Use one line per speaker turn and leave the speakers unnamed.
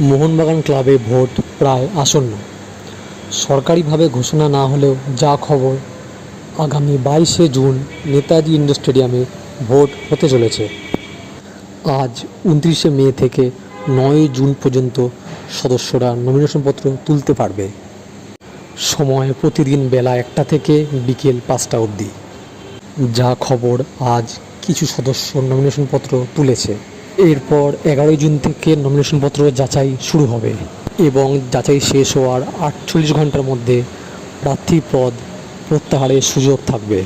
মোহনবাগান ক্লাবে ভোট প্রায় আসন্ন। সরকারিভাবে ঘোষণা না হলেও যা খবর, আগামী 22শে জুন নেতাজি ইন্ডোর স্টেডিয়ামে ভোট হতে চলেছে। আজ 29শে মে থেকে 9ই জুন পর্যন্ত সদস্যরা নমিনেশনপত্র তুলতে পারবে। সময় প্রতিদিন বেলা 1টা থেকে বিকেল 5টা অবধি। যা খবর, আজ কিছু সদস্য নমিনেশনপত্র তুলেছে। এরপর 11ই জুন থেকে নমিনেশনপত্র যাচাই শুরু হবে এবং যাচাই শেষ হওয়ার 48 ঘন্টার মধ্যে প্রার্থী পদ প্রত্যাহারের সুযোগ থাকবে।